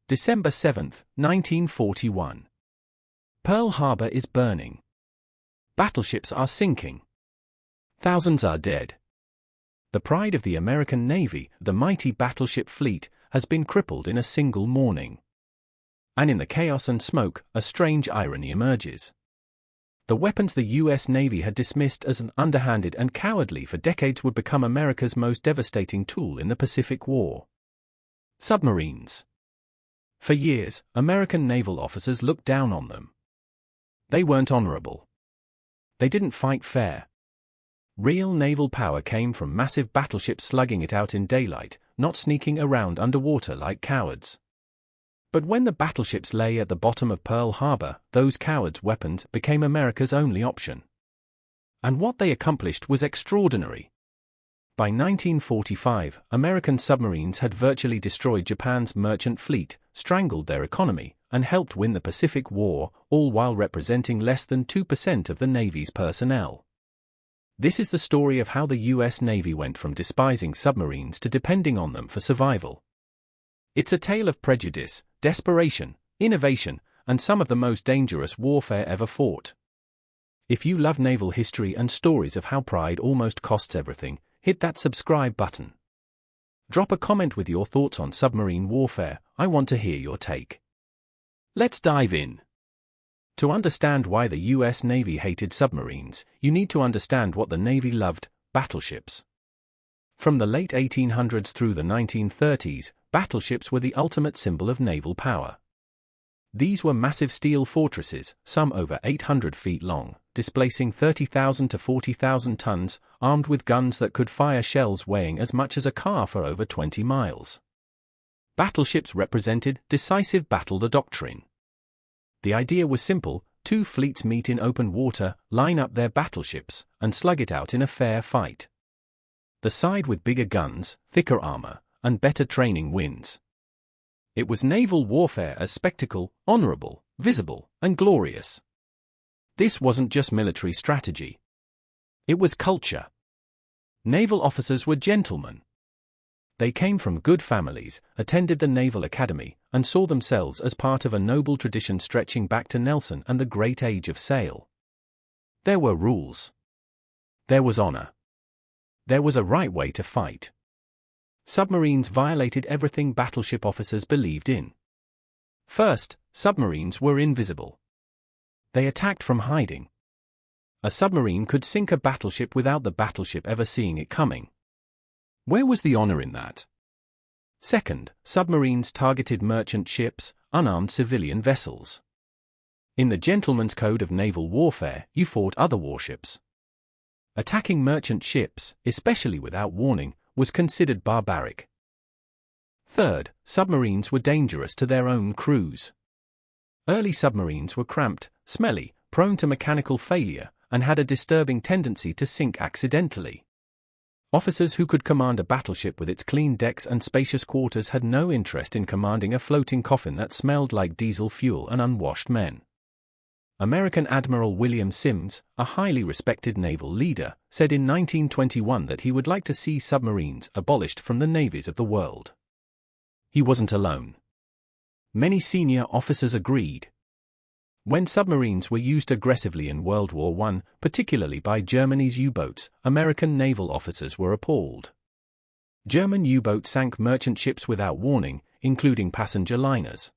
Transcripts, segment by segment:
December 7, 1941. Pearl Harbor is burning. Battleships are sinking. Thousands are dead. The pride of the American Navy, the mighty battleship fleet, has been crippled in a single morning. And in the chaos and smoke, a strange irony emerges. The weapons the U.S. Navy had dismissed as underhanded and cowardly for decades would become America's most devastating tool in the Pacific War. Submarines. For years, American naval officers looked down on them. They weren't honorable. They didn't fight fair. Real naval power came from massive battleships slugging it out in daylight, not sneaking around underwater like cowards. But when the battleships lay at the bottom of Pearl Harbor, those cowards' weapons became America's only option. And what they accomplished was extraordinary. By 1945, American submarines had virtually destroyed Japan's merchant fleet, strangled their economy, and helped win the Pacific War, all while representing less than 2% of the Navy's personnel. This is the story of how the U.S. Navy went from despising submarines to depending on them for survival. It's a tale of prejudice, desperation, innovation, and some of the most dangerous warfare ever fought. If you love naval history and stories of how pride almost costs everything, hit that subscribe button. Drop a comment with your thoughts on submarine warfare. I want to hear your take. Let's dive in. To understand why the U.S. Navy hated submarines, you need to understand what the Navy loved: battleships. From the late 1800s through the 1930s, battleships were the ultimate symbol of naval power. These were massive steel fortresses, some over 800 feet long, displacing 30,000 to 40,000 tons, armed with guns that could fire shells weighing as much as a car for over 20 miles. Battleships represented decisive battle doctrine. The idea was simple: two fleets meet in open water, line up their battleships, and slug it out in a fair fight. The side with bigger guns, thicker armor, and better training wins. It was naval warfare as spectacle, honorable, visible, and glorious. This wasn't just military strategy. It was culture. Naval officers were gentlemen. They came from good families, attended the Naval Academy, and saw themselves as part of a noble tradition stretching back to Nelson and the great age of sail. There were rules. There was honor. There was a right way to fight. Submarines violated everything battleship officers believed in. First, submarines were invisible. They attacked from hiding. A submarine could sink a battleship without the battleship ever seeing it coming. Where was the honor in that? Second, submarines targeted merchant ships, unarmed civilian vessels. In the Gentleman's Code of Naval Warfare, you fought other warships. Attacking merchant ships, especially without warning, was considered barbaric. Third, submarines were dangerous to their own crews. Early submarines were cramped, smelly, prone to mechanical failure, and had a disturbing tendency to sink accidentally. Officers who could command a battleship with its clean decks and spacious quarters had no interest in commanding a floating coffin that smelled like diesel fuel and unwashed men. American Admiral William Sims, a highly respected naval leader, said in 1921 that he would like to see submarines abolished from the navies of the world. He wasn't alone. Many senior officers agreed. When submarines were used aggressively in World War I, particularly by Germany's U-boats, American naval officers were appalled. German U-boats sank merchant ships without warning, including passenger liners.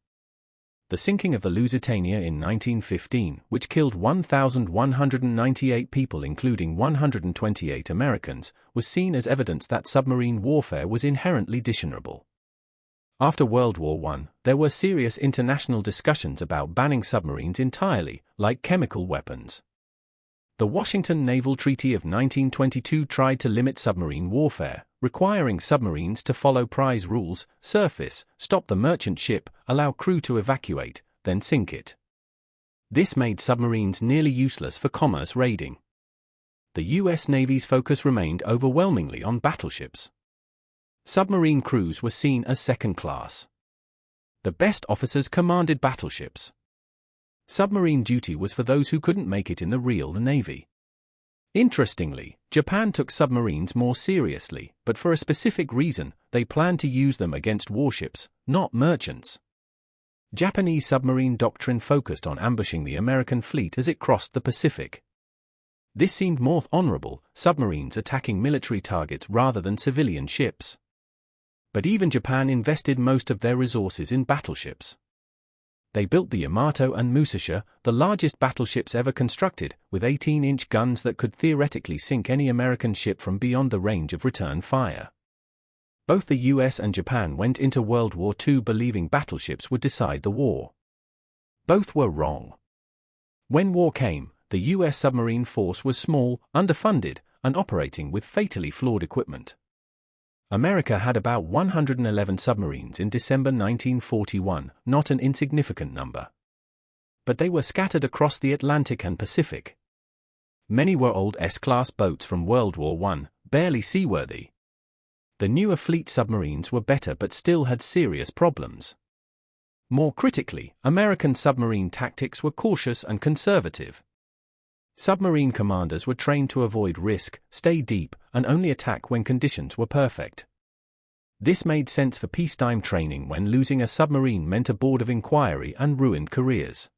The sinking of the Lusitania in 1915, which killed 1,198 people including 128 Americans, was seen as evidence that submarine warfare was inherently dishonorable. After World War I, there were serious international discussions about banning submarines entirely, like chemical weapons. The Washington Naval Treaty of 1922 tried to limit submarine warfare, requiring submarines to follow prize rules: surface, stop the merchant ship, allow crew to evacuate, then sink it. This made submarines nearly useless for commerce raiding. The U.S. Navy's focus remained overwhelmingly on battleships. Submarine crews were seen as second class. The best officers commanded battleships. Submarine duty was for those who couldn't make it in the real Navy. Interestingly, Japan took submarines more seriously, but for a specific reason: they planned to use them against warships, not merchants. Japanese submarine doctrine focused on ambushing the American fleet as it crossed the Pacific. This seemed more honorable, submarines attacking military targets rather than civilian ships. But even Japan invested most of their resources in battleships. They built the Yamato and Musashi, the largest battleships ever constructed, with 18-inch guns that could theoretically sink any American ship from beyond the range of return fire. Both the US and Japan went into World War II believing battleships would decide the war. Both were wrong. When war came, the US submarine force was small, underfunded, and operating with fatally flawed equipment. America had about 111 submarines in December 1941, not an insignificant number. But they were scattered across the Atlantic and Pacific. Many were old S-class boats from World War I, barely seaworthy. The newer fleet submarines were better but still had serious problems. More critically, American submarine tactics were cautious and conservative. Submarine commanders were trained to avoid risk, stay deep, and only attack when conditions were perfect. This made sense for peacetime training when losing a submarine meant a board of inquiry and ruined careers.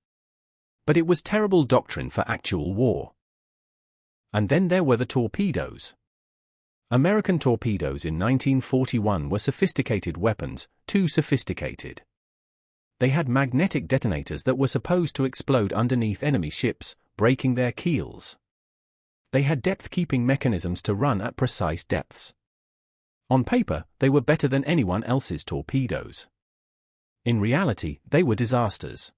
But it was terrible doctrine for actual war. And then there were the torpedoes. American torpedoes in 1941 were sophisticated weapons, too sophisticated. They had magnetic detonators that were supposed to explode underneath enemy ships, breaking their keels. They had depth-keeping mechanisms to run at precise depths. On paper, they were better than anyone else's torpedoes. In reality, they were disasters.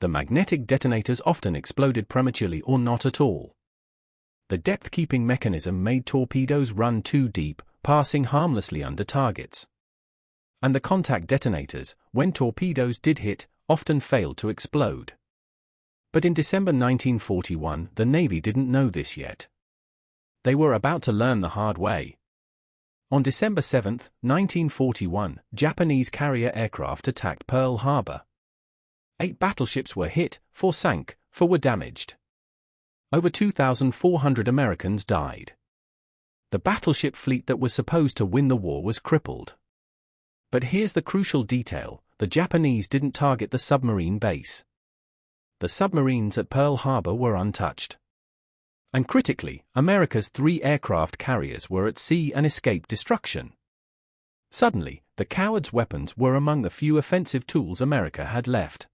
The magnetic detonators often exploded prematurely or not at all. The depth-keeping mechanism made torpedoes run too deep, passing harmlessly under targets. And the contact detonators, when torpedoes did hit, often failed to explode. But in December 1941, the Navy didn't know this yet. They were about to learn the hard way. On December 7, 1941, Japanese carrier aircraft attacked Pearl Harbor. 8 battleships were hit, 4 sank, 4 were damaged. Over 2,400 Americans died. The battleship fleet that was supposed to win the war was crippled. But here's the crucial detail: the Japanese didn't target the submarine base. The submarines at Pearl Harbor were untouched. And critically, America's 3 aircraft carriers were at sea and escaped destruction. Suddenly, the cowards' weapons were among the few offensive tools America had left.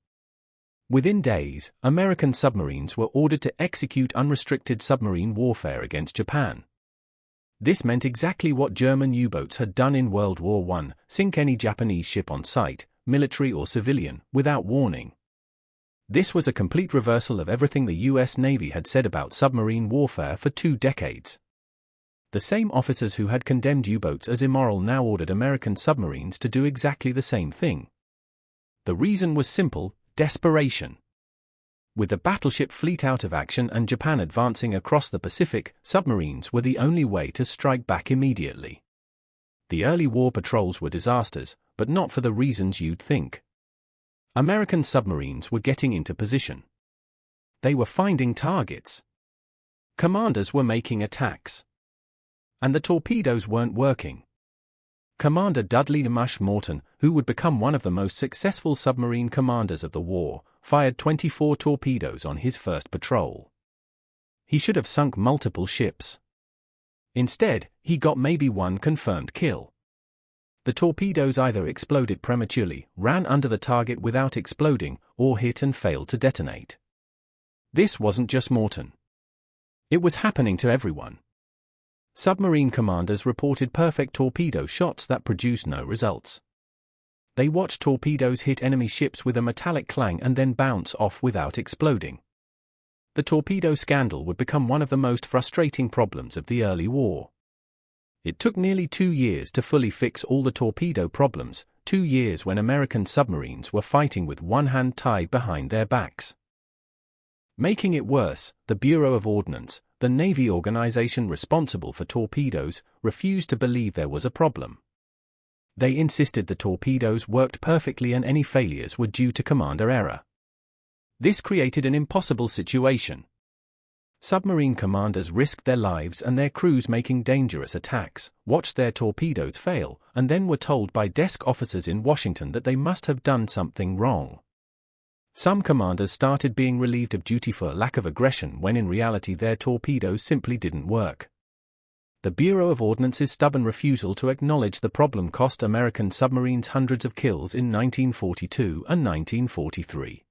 Within days, American submarines were ordered to execute unrestricted submarine warfare against Japan. This meant exactly what German U-boats had done in World War I: sink any Japanese ship on sight, military or civilian, without warning. This was a complete reversal of everything the US Navy had said about submarine warfare for 2 decades. The same officers who had condemned U-boats as immoral now ordered American submarines to do exactly the same thing. The reason was simple: desperation. With the battleship fleet out of action and Japan advancing across the Pacific, submarines were the only way to strike back immediately. The early war patrols were disasters, but not for the reasons you'd think. American submarines were getting into position. They were finding targets. Commanders were making attacks. And the torpedoes weren't working. Commander Dudley Mush Morton, who would become one of the most successful submarine commanders of the war, fired 24 torpedoes on his first patrol. He should have sunk multiple ships. Instead, he got maybe 1 confirmed kill. The torpedoes either exploded prematurely, ran under the target without exploding, or hit and failed to detonate. This wasn't just Morton. It was happening to everyone. Submarine commanders reported perfect torpedo shots that produced no results. They watched torpedoes hit enemy ships with a metallic clang and then bounce off without exploding. The torpedo scandal would become one of the most frustrating problems of the early war. It took nearly 2 years to fully fix all the torpedo problems, 2 years when American submarines were fighting with one hand tied behind their backs. Making it worse, the Bureau of Ordnance, the Navy organization responsible for torpedoes, refused to believe there was a problem. They insisted the torpedoes worked perfectly and any failures were due to commander error. This created an impossible situation. Submarine commanders risked their lives and their crews making dangerous attacks, watched their torpedoes fail, and then were told by desk officers in Washington that they must have done something wrong. Some commanders started being relieved of duty for lack of aggression when in reality their torpedoes simply didn't work. The Bureau of Ordnance's stubborn refusal to acknowledge the problem cost American submarines hundreds of kills in 1942 and 1943.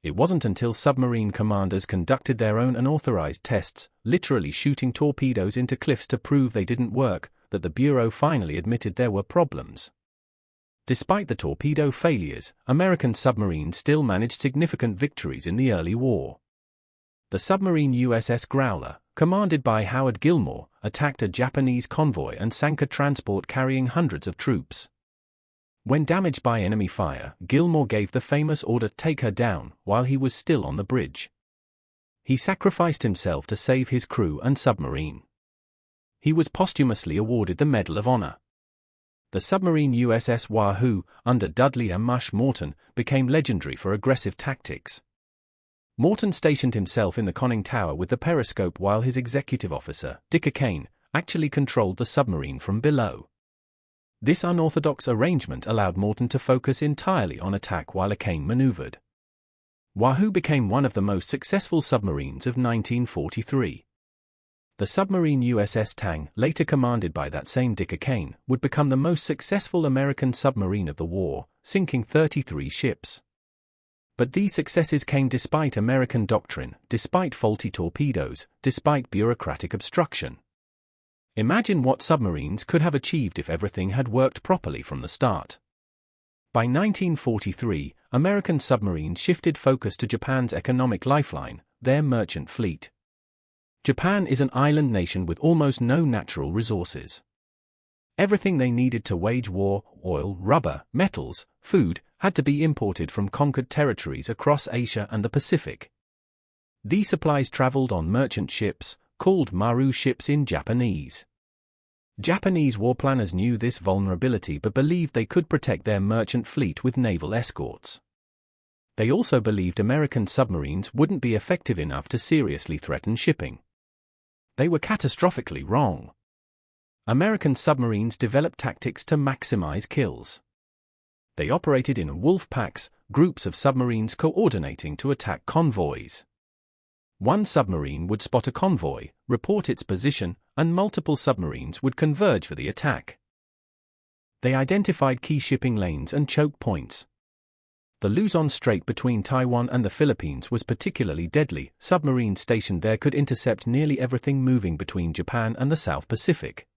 It wasn't until submarine commanders conducted their own unauthorized tests, literally shooting torpedoes into cliffs to prove they didn't work, that the Bureau finally admitted there were problems. Despite the torpedo failures, American submarines still managed significant victories in the early war. The submarine USS Growler, commanded by Howard Gilmore, attacked a Japanese convoy and sank a transport carrying hundreds of troops. When damaged by enemy fire, Gilmore gave the famous order "Take her down" while he was still on the bridge. He sacrificed himself to save his crew and submarine. He was posthumously awarded the Medal of Honor. The submarine USS Wahoo, under Dudley and Mush Morton, became legendary for aggressive tactics. Morton stationed himself in the conning tower with the periscope while his executive officer, Dick Kane, actually controlled the submarine from below. This unorthodox arrangement allowed Morton to focus entirely on attack while Kane maneuvered. Wahoo became one of the most successful submarines of 1943. The submarine USS Tang, later commanded by that same Dick Kane, would become the most successful American submarine of the war, sinking 33 ships. But these successes came despite American doctrine, despite faulty torpedoes, despite bureaucratic obstruction. Imagine what submarines could have achieved if everything had worked properly from the start. By 1943, American submarines shifted focus to Japan's economic lifeline, their merchant fleet. Japan is an island nation with almost no natural resources. Everything they needed to wage war, oil, rubber, metals, food, had to be imported from conquered territories across Asia and the Pacific. These supplies traveled on merchant ships, called maru ships in Japanese. Japanese war planners knew this vulnerability but believed they could protect their merchant fleet with naval escorts. They also believed American submarines wouldn't be effective enough to seriously threaten shipping. They were catastrophically wrong. American submarines developed tactics to maximize kills. They operated in wolf packs, groups of submarines coordinating to attack convoys. One submarine would spot a convoy, report its position, and multiple submarines would converge for the attack. They identified key shipping lanes and choke points. The Luzon Strait between Taiwan and the Philippines was particularly deadly. Submarines stationed there could intercept nearly everything moving between Japan and the South Pacific.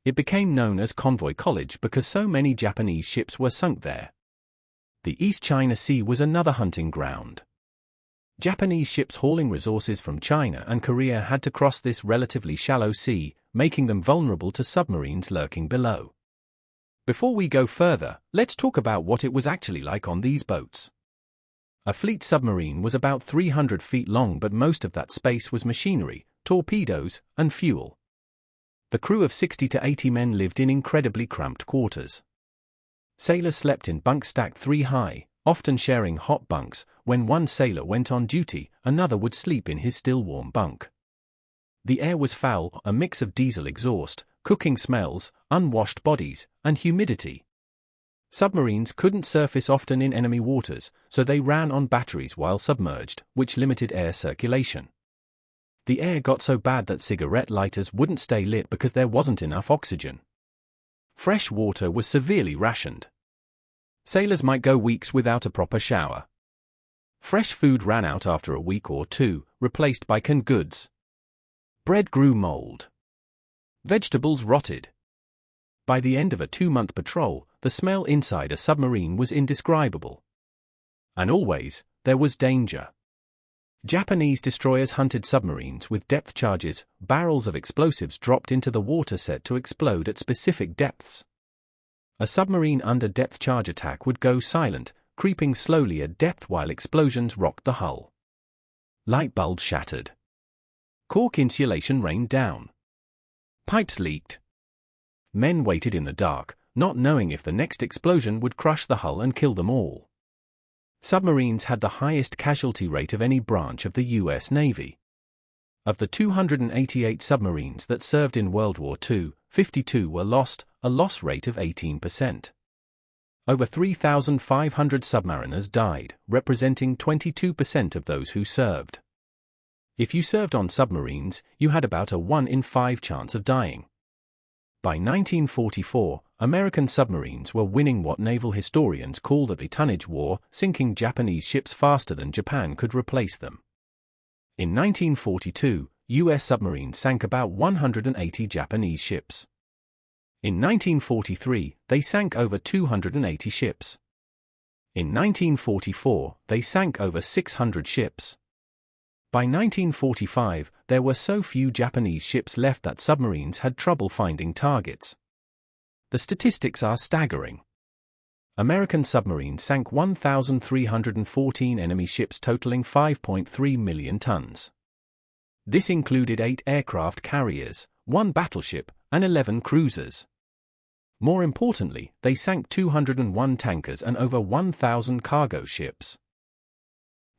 It became known as Convoy College because so many Japanese ships were sunk there. The East China Sea was another hunting ground. Japanese ships hauling resources from China and Korea had to cross this relatively shallow sea, making them vulnerable to submarines lurking below. Before we go further, let's talk about what it was actually like on these boats. A fleet submarine was about 300 feet long, but most of that space was machinery, torpedoes, and fuel. The crew of 60 to 80 men lived in incredibly cramped quarters. Sailors slept in bunks stacked 3 high, often sharing hot bunks. When one sailor went on duty, another would sleep in his still warm bunk. The air was foul, a mix of diesel exhaust, cooking smells, unwashed bodies, and humidity. Submarines couldn't surface often in enemy waters, so they ran on batteries while submerged, which limited air circulation. The air got so bad that cigarette lighters wouldn't stay lit because there wasn't enough oxygen. Fresh water was severely rationed. Sailors might go weeks without a proper shower. Fresh food ran out after a week or two, replaced by canned goods. Bread grew mold. Vegetables rotted. By the end of a 2-month patrol, the smell inside a submarine was indescribable. And always, there was danger. Japanese destroyers hunted submarines with depth charges, barrels of explosives dropped into the water set to explode at specific depths. A submarine under depth charge attack would go silent, creeping slowly at depth while explosions rocked the hull. Light bulbs shattered. Cork insulation rained down. Pipes leaked. Men waited in the dark, not knowing if the next explosion would crush the hull and kill them all. Submarines had the highest casualty rate of any branch of the U.S. Navy. Of the 288 submarines that served in World War II, 52 were lost, a loss rate of 18%. Over 3,500 submariners died, representing 22% of those who served. If you served on submarines, you had about a 1 in 5 chance of dying. By 1944, American submarines were winning what naval historians call the tonnage war, sinking Japanese ships faster than Japan could replace them. In 1942, U.S. submarines sank about 180 Japanese ships. In 1943, they sank over 280 ships. In 1944, they sank over 600 ships. By 1945, there were so few Japanese ships left that submarines had trouble finding targets. The statistics are staggering. American submarines sank 1,314 enemy ships totaling 5.3 million tons. This included 8 aircraft carriers, 1 battleship, and 11 cruisers. More importantly, they sank 201 tankers and over 1,000 cargo ships.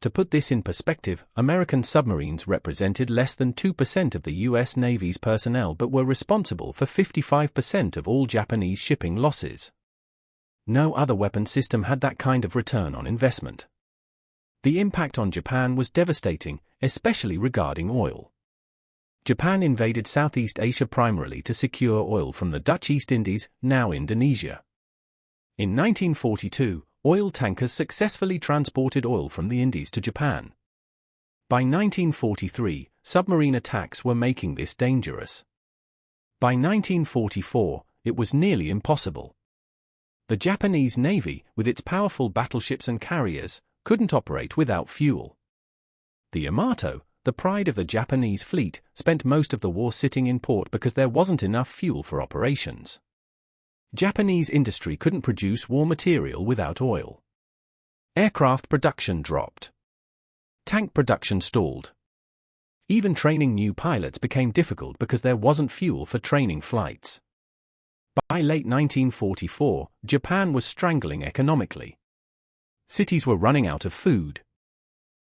To put this in perspective, American submarines represented less than 2% of the U.S. Navy's personnel but were responsible for 55% of all Japanese shipping losses. No other weapon system had that kind of return on investment. The impact on Japan was devastating, especially regarding oil. Japan invaded Southeast Asia primarily to secure oil from the Dutch East Indies, now Indonesia. In 1942, oil tankers successfully transported oil from the Indies to Japan. By 1943, submarine attacks were making this dangerous. By 1944, it was nearly impossible. The Japanese Navy, with its powerful battleships and carriers, couldn't operate without fuel. The Yamato, the pride of the Japanese fleet, spent most of the war sitting in port because there wasn't enough fuel for operations. Japanese industry couldn't produce war material without oil. Aircraft production dropped. Tank production stalled. Even training new pilots became difficult because there wasn't fuel for training flights. By late 1944, Japan was strangling economically. Cities were running out of food.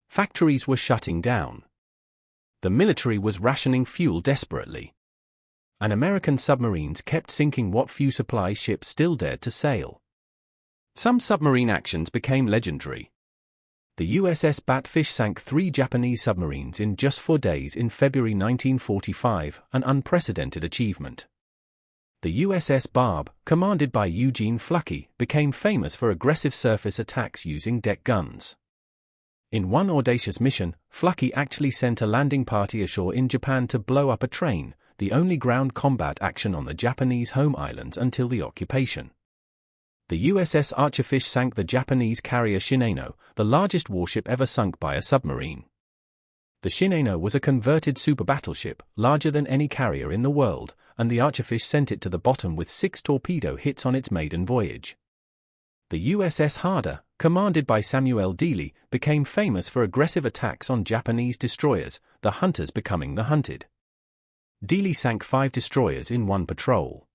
Factories were shutting down. The military was rationing fuel desperately. And American submarines kept sinking what few supply ships still dared to sail. Some submarine actions became legendary. The USS Batfish sank 3 Japanese submarines in just 4 days in February 1945, an unprecedented achievement. The USS Barb, commanded by Eugene Fluckey, became famous for aggressive surface attacks using deck guns. In one audacious mission, Fluckey actually sent a landing party ashore in Japan to blow up a train, the only ground combat action on the Japanese home islands until the occupation. The USS Archerfish sank the Japanese carrier Shinano, the largest warship ever sunk by a submarine. The Shinano was a converted super battleship, larger than any carrier in the world, and the Archerfish sent it to the bottom with 6 torpedo hits on its maiden voyage. The USS Harder, commanded by Samuel Dealey, became famous for aggressive attacks on Japanese destroyers, the hunters becoming the hunted. Dealey sank 5 destroyers in one patrol.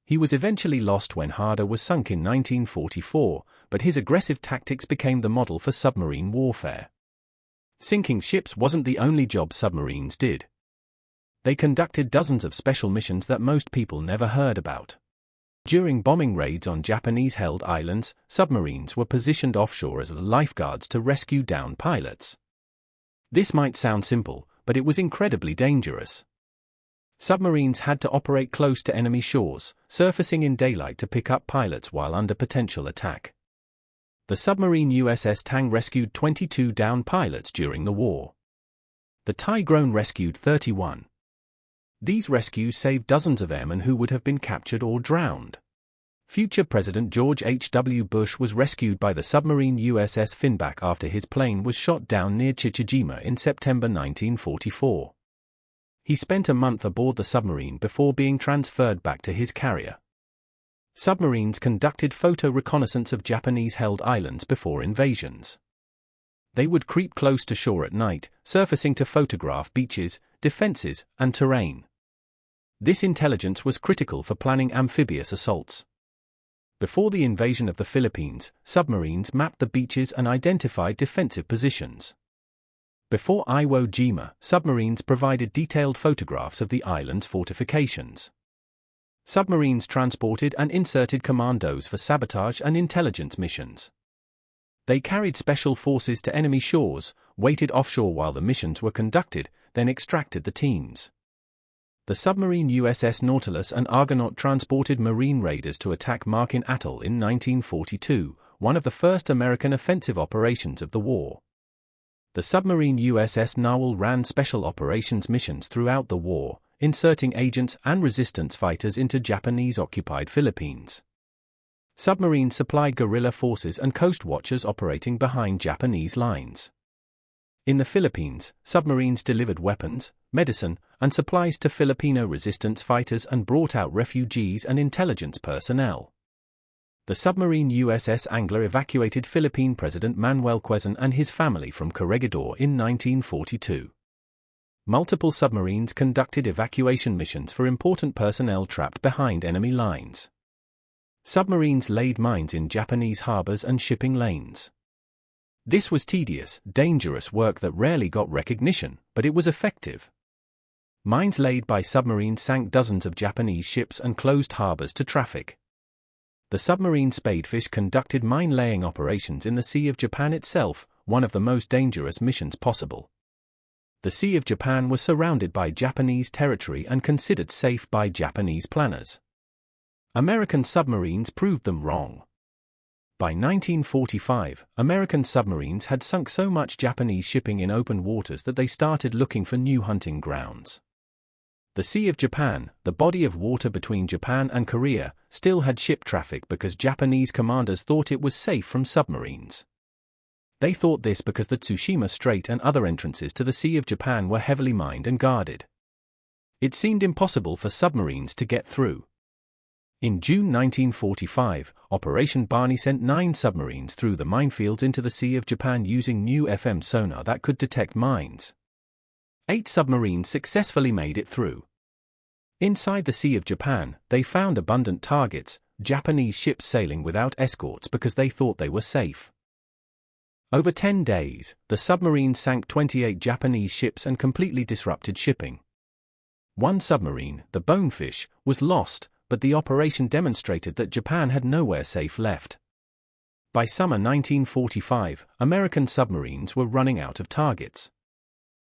He was eventually lost when Harder was sunk in 1944, but his aggressive tactics became the model for submarine warfare. Sinking ships wasn't the only job submarines did. They conducted dozens of special missions that most people never heard about. During bombing raids on Japanese-held islands, submarines were positioned offshore as lifeguards to rescue downed pilots. This might sound simple, but it was incredibly dangerous. Submarines had to operate close to enemy shores, surfacing in daylight to pick up pilots while under potential attack. The submarine USS Tang rescued 22 downed pilots during the war. The Tigrone rescued 31. These rescues saved dozens of airmen who would have been captured or drowned. Future President George H.W. Bush was rescued by the submarine USS Finback after his plane was shot down near Chichijima in September 1944. He spent a month aboard the submarine before being transferred back to his carrier. Submarines conducted photo reconnaissance of Japanese-held islands before invasions. They would creep close to shore at night, surfacing to photograph beaches, defenses, and terrain. This intelligence was critical for planning amphibious assaults. Before the invasion of the Philippines, submarines mapped the beaches and identified defensive positions. Before Iwo Jima, submarines provided detailed photographs of the island's fortifications. Submarines transported and inserted commandos for sabotage and intelligence missions. They carried special forces to enemy shores, waited offshore while the missions were conducted, then extracted the teams. The submarine USS Nautilus and Argonaut transported Marine raiders to attack Markin Atoll in 1942, one of the first American offensive operations of the war. The submarine USS Narwhal ran special operations missions throughout the war, inserting agents and resistance fighters into Japanese-occupied Philippines. Submarines supplied guerrilla forces and coast watchers operating behind Japanese lines. In the Philippines, submarines delivered weapons, medicine, and supplies to Filipino resistance fighters and brought out refugees and intelligence personnel. The submarine USS Angler evacuated Philippine President Manuel Quezon and his family from Corregidor in 1942. Multiple submarines conducted evacuation missions for important personnel trapped behind enemy lines. Submarines laid mines in Japanese harbors and shipping lanes. This was tedious, dangerous work that rarely got recognition, but it was effective. Mines laid by submarines sank dozens of Japanese ships and closed harbors to traffic. The submarine Spadefish conducted mine-laying operations in the Sea of Japan itself, one of the most dangerous missions possible. The Sea of Japan was surrounded by Japanese territory and considered safe by Japanese planners. American submarines proved them wrong. By 1945, American submarines had sunk so much Japanese shipping in open waters that they started looking for new hunting grounds. The Sea of Japan, the body of water between Japan and Korea, still had ship traffic because Japanese commanders thought it was safe from submarines. They thought this because the Tsushima Strait and other entrances to the Sea of Japan were heavily mined and guarded. It seemed impossible for submarines to get through. In June 1945, Operation Barney sent 9 submarines through the minefields into the Sea of Japan using new FM sonar that could detect mines. 8 submarines successfully made it through. Inside the Sea of Japan, they found abundant targets, Japanese ships sailing without escorts because they thought they were safe. Over 10 days, the submarines sank 28 Japanese ships and completely disrupted shipping. One submarine, the Bonefish, was lost, but the operation demonstrated that Japan had nowhere safe left. By summer 1945, American submarines were running out of targets.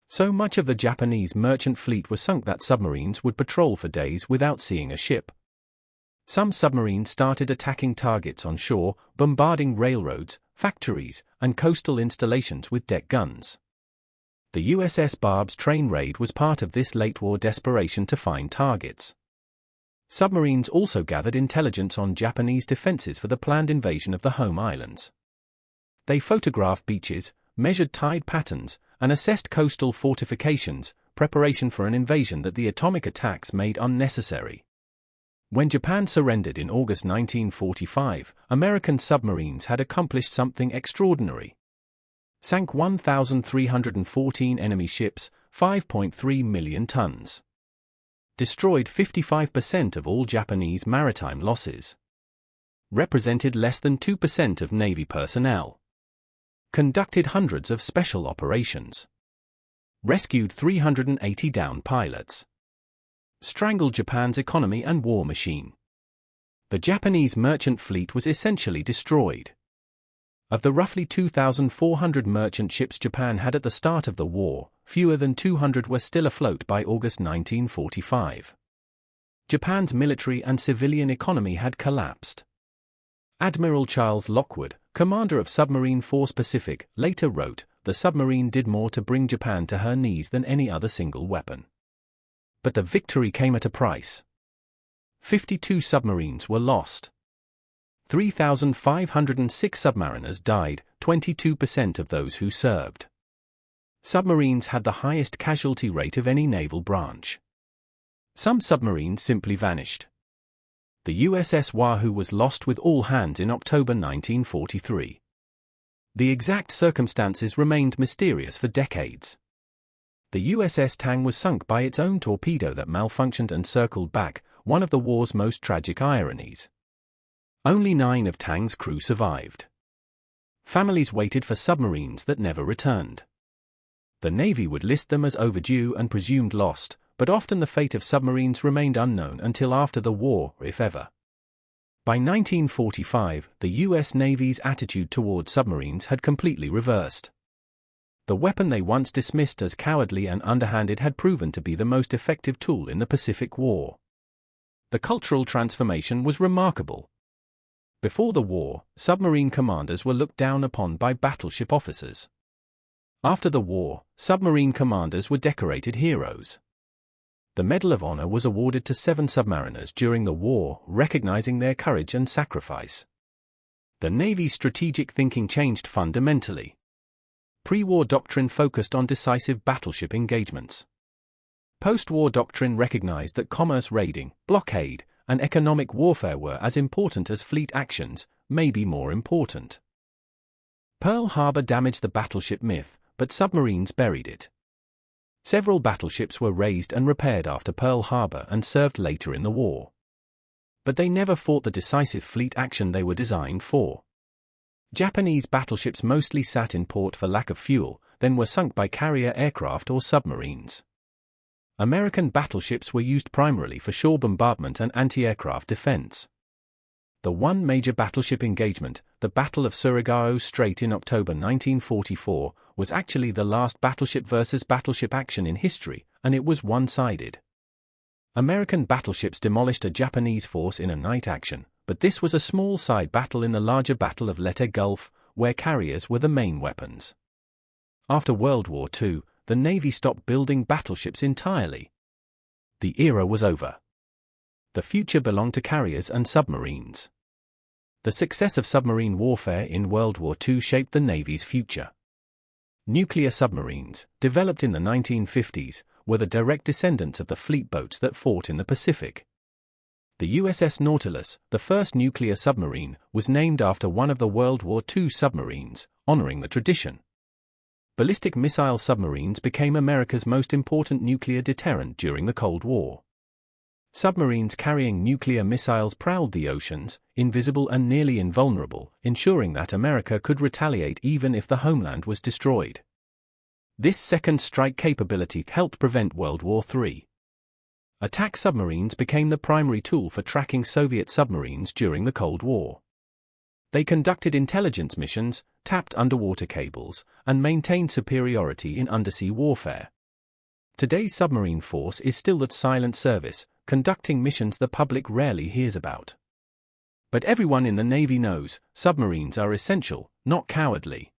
So much of the Japanese merchant fleet was sunk that submarines would patrol for days without seeing a ship. Some submarines started attacking targets on shore, bombarding railroads, factories, and coastal installations with deck guns. The USS Barb's train raid was part of this late-war desperation to find targets. Submarines also gathered intelligence on Japanese defenses for the planned invasion of the home islands. They photographed beaches, measured tide patterns, and assessed coastal fortifications, preparation for an invasion that the atomic attacks made unnecessary. When Japan surrendered in August 1945, American submarines had accomplished something extraordinary. Sank 1,314 enemy ships, 5.3 million tons. Destroyed 55% of all Japanese maritime losses. Represented less than 2% of Navy personnel. Conducted hundreds of special operations. Rescued 380 downed pilots. Strangled Japan's economy and war machine. The Japanese merchant fleet was essentially destroyed. Of the roughly 2,400 merchant ships Japan had at the start of the war, fewer than 200 were still afloat by August 1945. Japan's military and civilian economy had collapsed. Admiral Charles Lockwood, commander of Submarine Force Pacific, later wrote, "The submarine did more to bring Japan to her knees than any other single weapon." But the victory came at a price. 52 submarines were lost. 3,506 submariners died, 22% of those who served. Submarines had the highest casualty rate of any naval branch. Some submarines simply vanished. The USS Wahoo was lost with all hands in October 1943. The exact circumstances remained mysterious for decades. The USS Tang was sunk by its own torpedo that malfunctioned and circled back, one of the war's most tragic ironies. Only 9 of Tang's crew survived. Families waited for submarines that never returned. The Navy would list them as overdue and presumed lost, but often the fate of submarines remained unknown until after the war, if ever. By 1945, the U.S. Navy's attitude toward submarines had completely reversed. The weapon they once dismissed as cowardly and underhanded had proven to be the most effective tool in the Pacific War. The cultural transformation was remarkable. Before the war, submarine commanders were looked down upon by battleship officers. After the war, submarine commanders were decorated heroes. The Medal of Honor was awarded to 7 submariners during the war, recognizing their courage and sacrifice. The Navy's strategic thinking changed fundamentally. Pre-war doctrine focused on decisive battleship engagements. Post-war doctrine recognized that commerce raiding, blockade, and economic warfare were as important as fleet actions, maybe more important. Pearl Harbor damaged the battleship myth, but submarines buried it. Several battleships were raised and repaired after Pearl Harbor and served later in the war. But they never fought the decisive fleet action they were designed for. Japanese battleships mostly sat in port for lack of fuel, then were sunk by carrier aircraft or submarines. American battleships were used primarily for shore bombardment and anti-aircraft defense. The one major battleship engagement, the Battle of Surigao Strait in October 1944, was actually the last battleship versus battleship action in history, and it was one-sided. American battleships demolished a Japanese force in a night action, but this was a small side battle in the larger Battle of Leyte Gulf, where carriers were the main weapons. After World War II, the Navy stopped building battleships entirely. The era was over. The future belonged to carriers and submarines. The success of submarine warfare in World War II shaped the Navy's future. Nuclear submarines, developed in the 1950s, were the direct descendants of the fleet boats that fought in the Pacific. The USS Nautilus, the first nuclear submarine, was named after one of the World War II submarines, honoring the tradition. Ballistic missile submarines became America's most important nuclear deterrent during the Cold War. Submarines carrying nuclear missiles prowled the oceans, invisible and nearly invulnerable, ensuring that America could retaliate even if the homeland was destroyed. This second strike capability helped prevent World War III. Attack submarines became the primary tool for tracking Soviet submarines during the Cold War. They conducted intelligence missions, tapped underwater cables, and maintained superiority in undersea warfare. Today's submarine force is still at silent service, conducting missions the public rarely hears about. But everyone in the Navy knows, submarines are essential, not cowardly.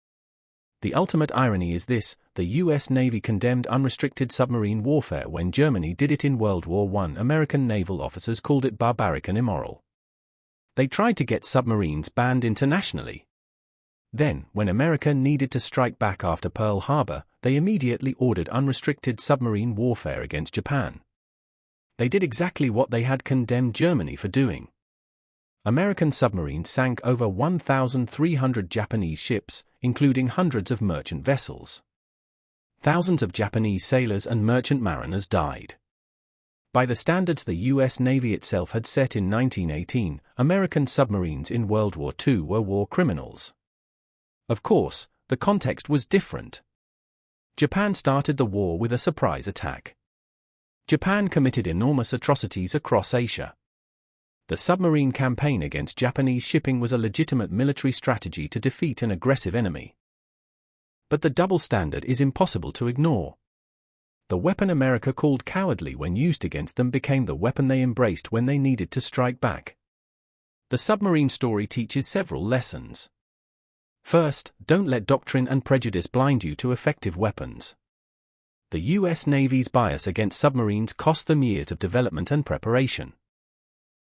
The ultimate irony is this: the U.S. Navy condemned unrestricted submarine warfare when Germany did it in World War I. American naval officers called it barbaric and immoral. They tried to get submarines banned internationally. Then, when America needed to strike back after Pearl Harbor, they immediately ordered unrestricted submarine warfare against Japan. They did exactly what they had condemned Germany for doing. American submarines sank over 1,300 Japanese ships, including hundreds of merchant vessels. Thousands of Japanese sailors and merchant mariners died. By the standards the U.S. Navy itself had set in 1918, American submarines in World War II were war criminals. Of course, the context was different. Japan started the war with a surprise attack. Japan committed enormous atrocities across Asia. The submarine campaign against Japanese shipping was a legitimate military strategy to defeat an aggressive enemy. But the double standard is impossible to ignore. The weapon America called cowardly when used against them became the weapon they embraced when they needed to strike back. The submarine story teaches several lessons. First, don't let doctrine and prejudice blind you to effective weapons. The U.S. Navy's bias against submarines cost them years of development and preparation.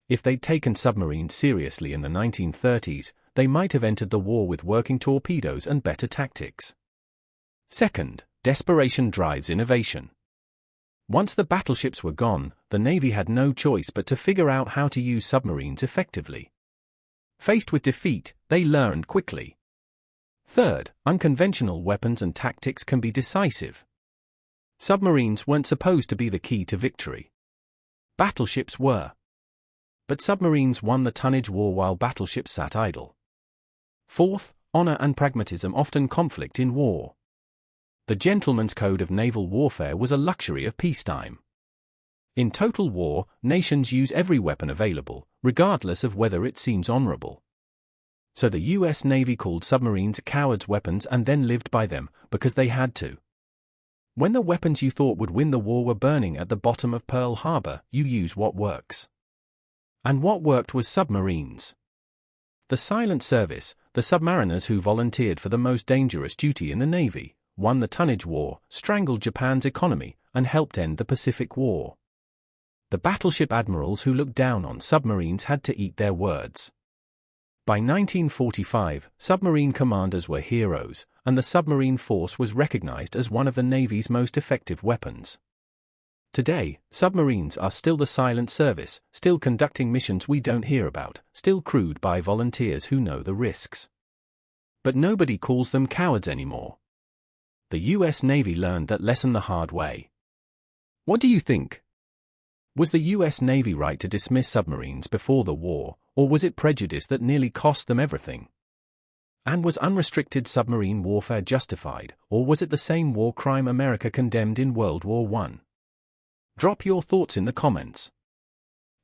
If they'd taken submarines seriously in the 1930s, they might have entered the war with working torpedoes and better tactics. Second, desperation drives innovation. Once the battleships were gone, the Navy had no choice but to figure out how to use submarines effectively. Faced with defeat, they learned quickly. Third, unconventional weapons and tactics can be decisive. Submarines weren't supposed to be the key to victory. Battleships were. But submarines won the tonnage war while battleships sat idle. Fourth, honor and pragmatism often conflict in war. The gentleman's code of naval warfare was a luxury of peacetime. In total war, nations use every weapon available, regardless of whether it seems honorable. So the US Navy called submarines cowards' weapons and then lived by them, because they had to. When the weapons you thought would win the war were burning at the bottom of Pearl Harbor, you use what works. And what worked was submarines. The silent service, the submariners who volunteered for the most dangerous duty in the Navy, won the tonnage war, strangled Japan's economy, and helped end the Pacific War. The battleship admirals who looked down on submarines had to eat their words. By 1945, submarine commanders were heroes, and the submarine force was recognized as one of the Navy's most effective weapons. Today, submarines are still the silent service, still conducting missions we don't hear about, still crewed by volunteers who know the risks. But nobody calls them cowards anymore. The US Navy learned that lesson the hard way. What do you think? Was the US Navy right to dismiss submarines before the war, or was it prejudice that nearly cost them everything? And was unrestricted submarine warfare justified, or was it the same war crime America condemned in World War I? Drop your thoughts in the comments.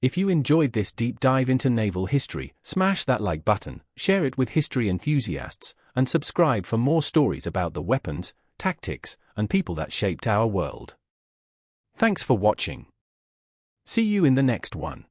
If you enjoyed this deep dive into naval history, smash that like button, share it with history enthusiasts, and subscribe for more stories about the weapons, tactics, and people that shaped our world. Thanks for watching. See you in the next one.